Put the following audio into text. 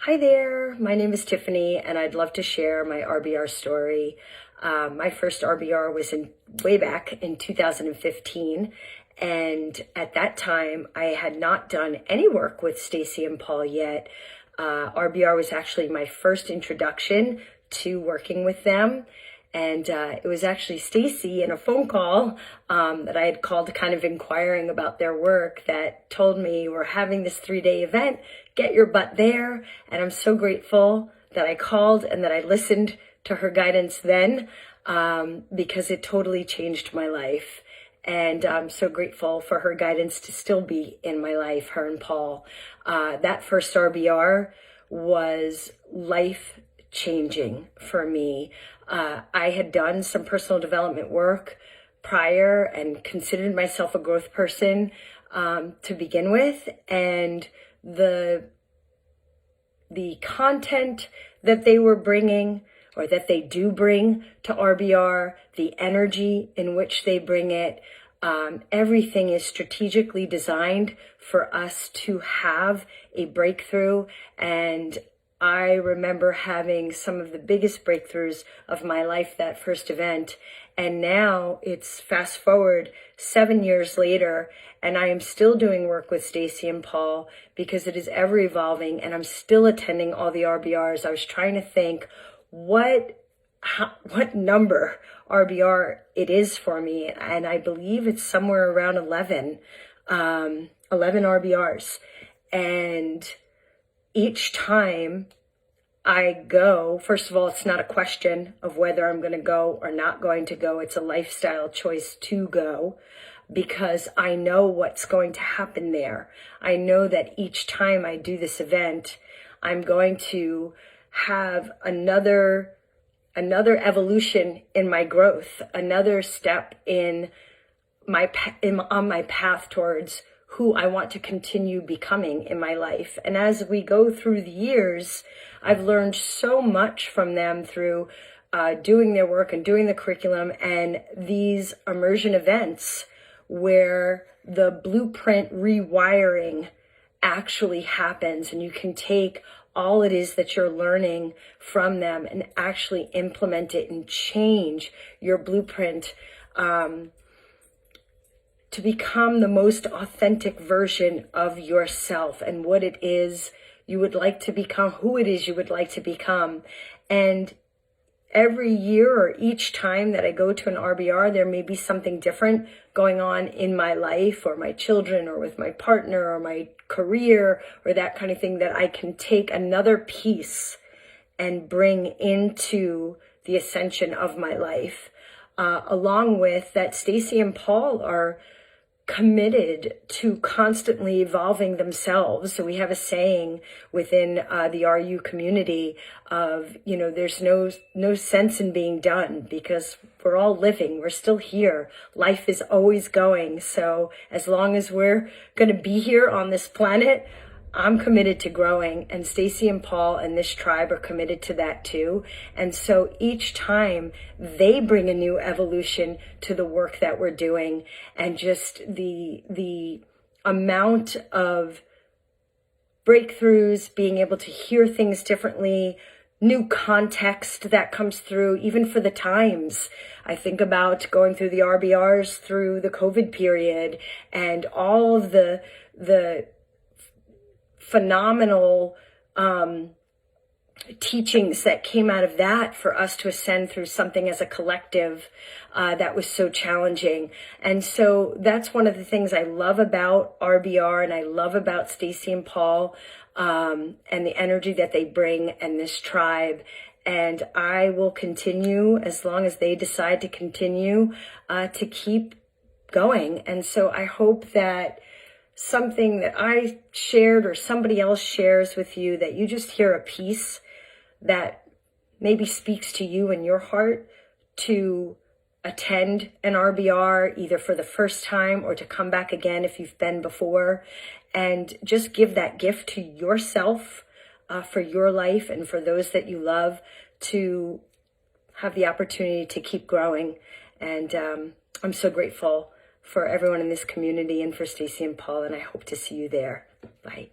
Hi there, my name is Tiffany, and I'd love to share my RBR story. My first RBR was way back in 2015, and at that time, I had not done any work with Stacy and Paul yet. RBR was actually my first introduction to working with them. And it was actually Stacy in a phone call that I had called kind of inquiring about their work that told me we're having this 3-day event, get your butt there. And I'm so grateful that I called and that I listened to her guidance then because it totally changed my life. And I'm so grateful for her guidance to still be in my life, her and Paul. That first RBR was life changing for me. I had done some personal development work prior and considered myself a growth person to begin with. And the content that they were bringing, or that they do bring to RBR, the energy in which they bring it, everything is strategically designed for us to have a breakthrough. And I remember having some of the biggest breakthroughs of my life that first event. And now it's fast forward 7 years later, and I am still doing work with Stacy and Paul because it is ever evolving, and I'm still attending all the RBRs. I was trying to think what number RBR it is for me, and I believe it's somewhere around 11 RBRs. And each time I go, first of all, it's not a question of whether I'm going to go or not going to go. It's a lifestyle choice to go because I know what's going to happen there. I know that each time I do this event, I'm going to have another evolution in my growth, another step on my path towards who I want to continue becoming in my life. And as we go through the years, I've learned so much from them through doing their work and doing the curriculum and these immersion events where the blueprint rewiring actually happens, and you can take all it is that you're learning from them and actually implement it and change your blueprint to become the most authentic version of yourself and what it is you would like to become, who it is you would like to become. And every year or each time that I go to an RBR, there may be something different going on in my life or my children or with my partner or my career or that kind of thing that I can take another piece and bring into the ascension of my life. Along with that, Stacy and Paul are committed to constantly evolving themselves. So we have a saying within the RU community of, there's no sense in being done because we're all living, we're still here. Life is always going. So as long as we're going to be here on this planet, I'm committed to growing, and Stacy and Paul and this tribe are committed to that too. And so each time they bring a new evolution to the work that we're doing, and just the amount of breakthroughs, being able to hear things differently, new context that comes through, even for the times. I think about going through the RBRs through the COVID period and all of the phenomenal teachings that came out of that for us to ascend through something as a collective that was so challenging. And so that's one of the things I love about RBR, and I love about Stacy and Paul and the energy that they bring and this tribe. And I will continue as long as they decide to continue to keep going. And so I hope that something that I shared or somebody else shares with you, that you just hear a piece that maybe speaks to you in your heart to attend an RBR, either for the first time or to come back again if you've been before, and just give that gift to yourself for your life and for those that you love to have the opportunity to keep growing. And I'm so grateful for everyone in this community and for Stacy and Paul, and I hope to see you there. Bye.